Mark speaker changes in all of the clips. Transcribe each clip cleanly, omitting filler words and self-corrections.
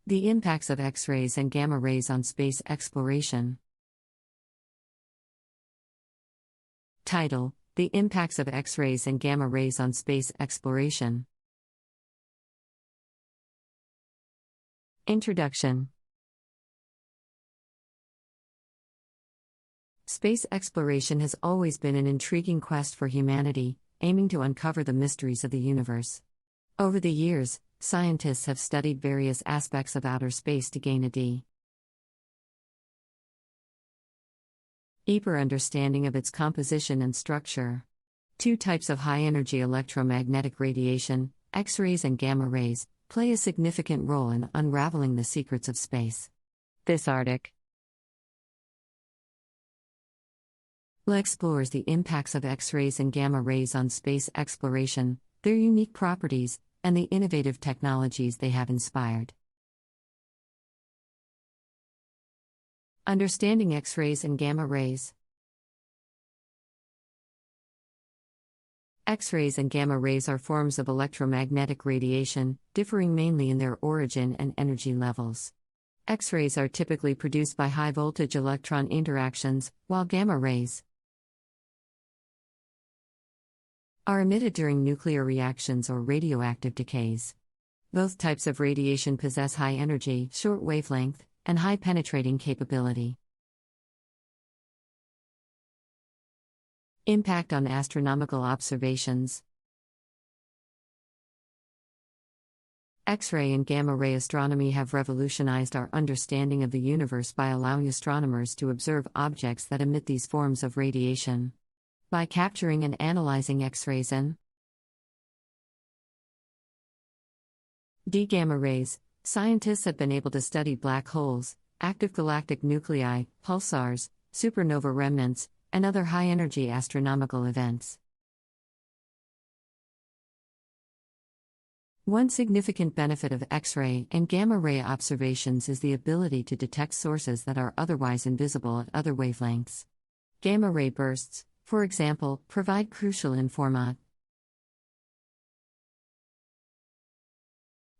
Speaker 1: The impacts of X-rays and gamma rays on space exploration. Title: The impacts of X-rays and gamma rays on space exploration. Introduction. Space exploration has always been an intriguing quest for humanity, aiming to uncover the mysteries of the universe. Over the years, scientists have studied various aspects of outer space to gain a deeper understanding of its composition and structure. Two types of high-energy electromagnetic radiation, X-rays and gamma rays, play a significant role in unraveling the secrets of space. This article explores the impacts of X-rays and gamma rays on space exploration, their unique properties, and the innovative technologies they have inspired. Understanding X-rays and gamma rays. X-rays and gamma rays are forms of electromagnetic radiation, differing mainly in their origin and energy levels. X-rays are typically produced by high-voltage electron interactions, while gamma rays are emitted during nuclear reactions or radioactive decays. Both types of radiation possess high energy, short wavelength, and high penetrating capability. Impact on astronomical observations. X-ray and gamma-ray astronomy have revolutionized our understanding of the universe by allowing astronomers to observe objects that emit these forms of radiation. By capturing and analyzing X-rays and gamma rays, scientists have been able to study black holes, active galactic nuclei, pulsars, supernova remnants, and other high-energy astronomical events. One significant benefit of X-ray and gamma-ray observations is the ability to detect sources that are otherwise invisible at other wavelengths. Gamma-ray bursts, for example, provide crucial information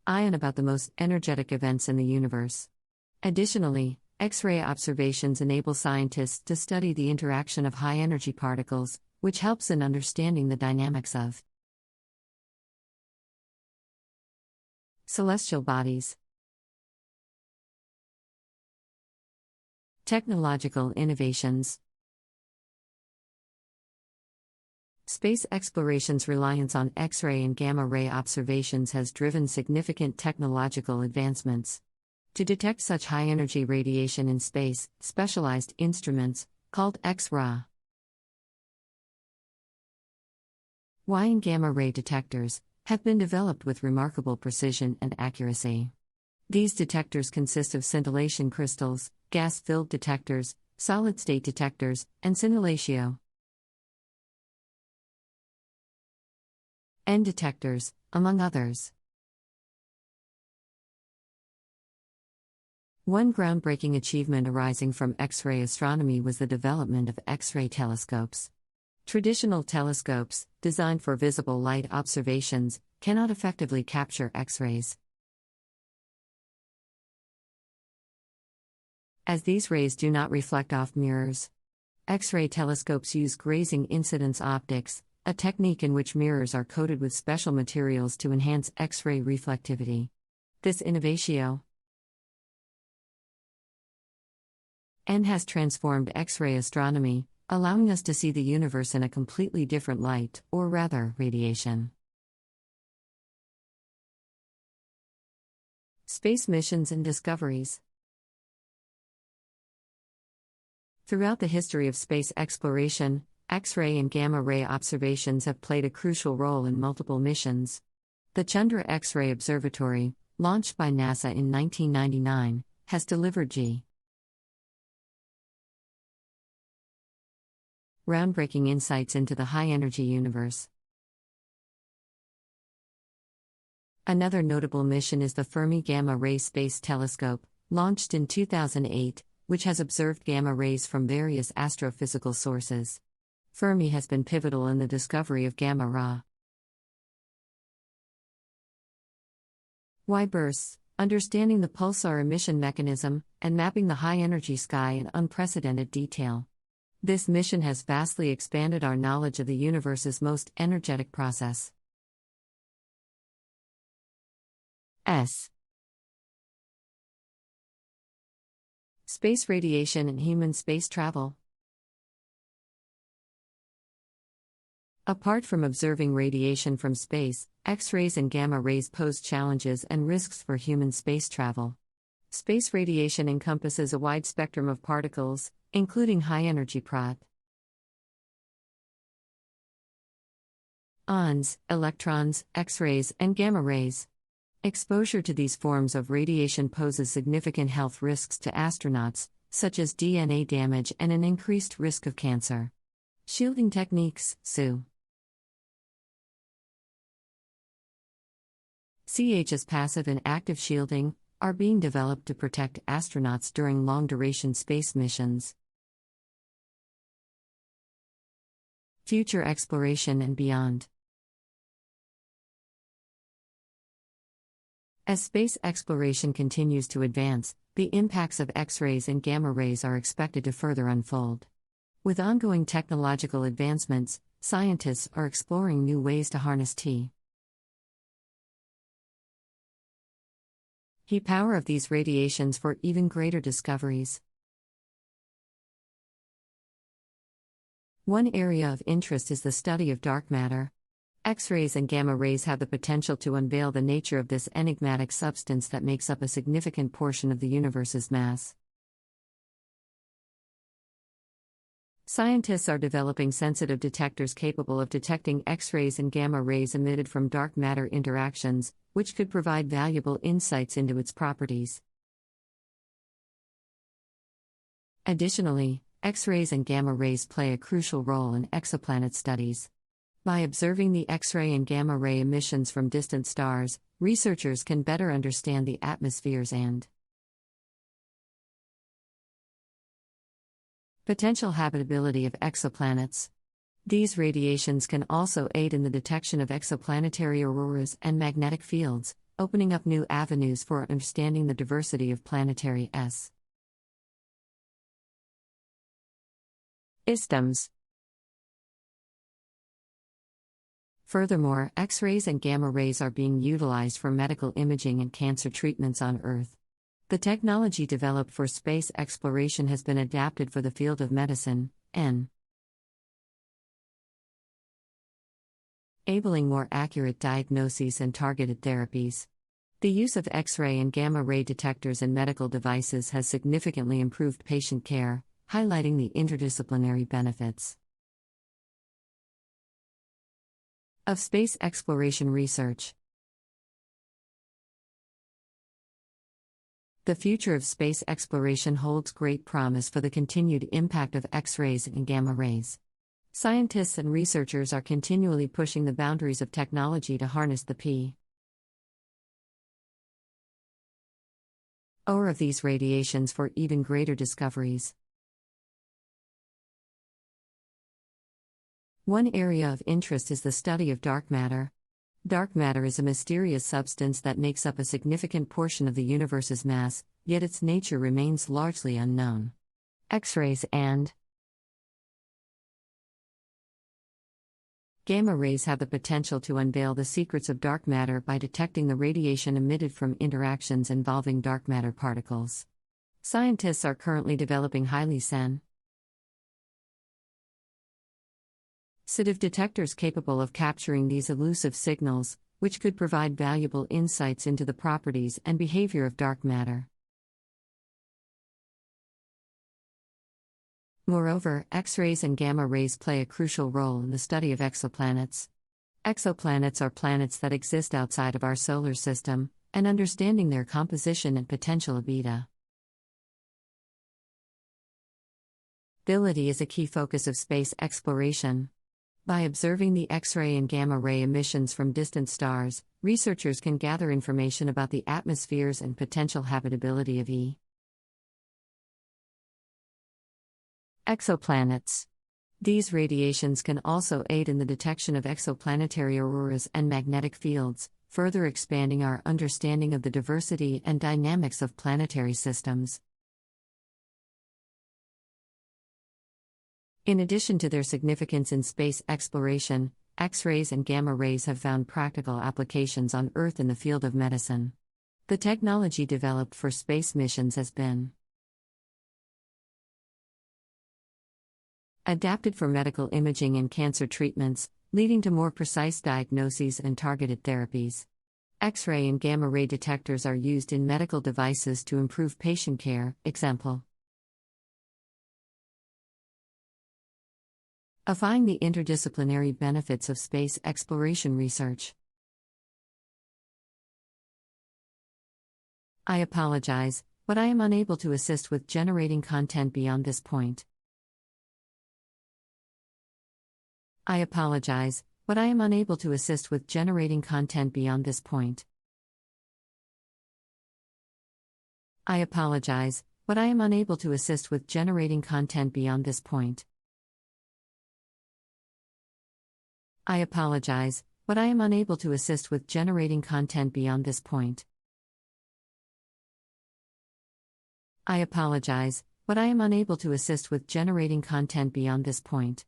Speaker 1: about the most energetic events in the universe. Additionally, X-ray observations enable scientists to study the interaction of high-energy particles, which helps in understanding the dynamics of celestial bodies. Technological innovations. Space exploration's reliance on X-ray and gamma-ray observations has driven significant technological advancements. To detect such high-energy radiation in space, specialized instruments, called X-ray and gamma-ray detectors, have been developed with remarkable precision and accuracy. These detectors consist of scintillation crystals, gas-filled detectors, solid-state detectors, and scintillation detectors, among others. One groundbreaking achievement arising from X-ray astronomy was the development of X-ray telescopes. Traditional telescopes, designed for visible light observations, cannot effectively capture X-rays, as these rays do not reflect off mirrors. X-ray telescopes use grazing incidence optics, a technique in which mirrors are coated with special materials to enhance X-ray reflectivity. This innovation has transformed X-ray astronomy, allowing us to see the universe in a completely different light, or rather, radiation. Space missions and discoveries. Throughout the history of space exploration, X-ray and gamma-ray observations have played a crucial role in multiple missions. The Chandra X-ray Observatory, launched by NASA in 1999, has delivered groundbreaking insights into the high-energy universe. Another notable mission is the Fermi Gamma Ray Space Telescope, launched in 2008, which has observed gamma rays from various astrophysical sources. Fermi has been pivotal in the discovery of gamma ray bursts, understanding the pulsar emission mechanism, and mapping the high-energy sky in unprecedented detail. This mission has vastly expanded our knowledge of the universe's most energetic process. Space radiation and human space travel. Apart from observing radiation from space, X-rays and gamma rays pose challenges and risks for human space travel. Space radiation encompasses a wide spectrum of particles, including high-energy protons, electrons, X-rays, and gamma rays. Exposure to these forms of radiation poses significant health risks to astronauts, such as DNA damage and an increased risk of cancer. Shielding techniques, CH's passive and active shielding, are being developed to protect astronauts during long-duration space missions. Future exploration and beyond. As space exploration continues to advance, the impacts of X-rays and gamma rays are expected to further unfold. With ongoing technological advancements, scientists are exploring new ways to harness heat power of these radiations for even greater discoveries. One area of interest is the study of dark matter. X-rays and gamma rays have the potential to unveil the nature of this enigmatic substance that makes up a significant portion of the universe's mass. Scientists are developing sensitive detectors capable of detecting X-rays and gamma rays emitted from dark matter interactions, which could provide valuable insights into its properties. Additionally, X-rays and gamma rays play a crucial role in exoplanet studies. By observing the X-ray and gamma ray emissions from distant stars, researchers can better understand the atmospheres and potential habitability of exoplanets. These radiations can also aid in the detection of exoplanetary auroras and magnetic fields, opening up new avenues for understanding the diversity of planetary systems. Furthermore, X-rays and gamma rays are being utilized for medical imaging and cancer treatments on Earth. The technology developed for space exploration has been adapted for the field of medicine, enabling more accurate diagnoses and targeted therapies. The use of X-ray and gamma ray detectors in medical devices has significantly improved patient care, highlighting the interdisciplinary benefits of space exploration research. The future of space exploration holds great promise for the continued impact of X-rays and gamma rays. Scientists and researchers are continually pushing the boundaries of technology to harness the power of these radiations for even greater discoveries. One area of interest is the study of dark matter. Dark matter is a mysterious substance that makes up a significant portion of the universe's mass, yet its nature remains largely unknown. X-rays and gamma rays have the potential to unveil the secrets of dark matter by detecting the radiation emitted from interactions involving dark matter particles. Scientists are currently developing highly sensitive detectors capable of capturing these elusive signals, which could provide valuable insights into the properties and behavior of dark matter. Moreover, X-rays and gamma rays play a crucial role in the study of exoplanets. Exoplanets are planets that exist outside of our solar system, and understanding their composition and potential habitability is a key focus of space exploration. By observing the X-ray and gamma ray emissions from distant stars, researchers can gather information about the atmospheres and potential habitability of exoplanets. These radiations can also aid in the detection of exoplanetary auroras and magnetic fields, further expanding our understanding of the diversity and dynamics of planetary systems. In addition to their significance in space exploration, X-rays and gamma rays have found practical applications on Earth in the field of medicine. The technology developed for space missions has been adapted for medical imaging and cancer treatments, leading to more precise diagnoses and targeted therapies. X-ray and gamma ray detectors are used in medical devices to improve patient care. Example: Applying the interdisciplinary benefits of space exploration research. I apologize, but I am unable to assist with generating content beyond this point. I apologize, but I am unable to assist with generating content beyond this point. I apologize, but I am unable to assist with generating content beyond this point. I apologize, but I am unable to assist with generating content beyond this point. I apologize, but I am unable to assist with generating content beyond this point.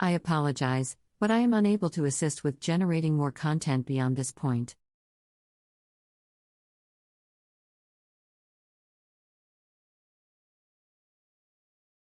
Speaker 1: I apologize, but I am unable to assist with generating more content beyond this point.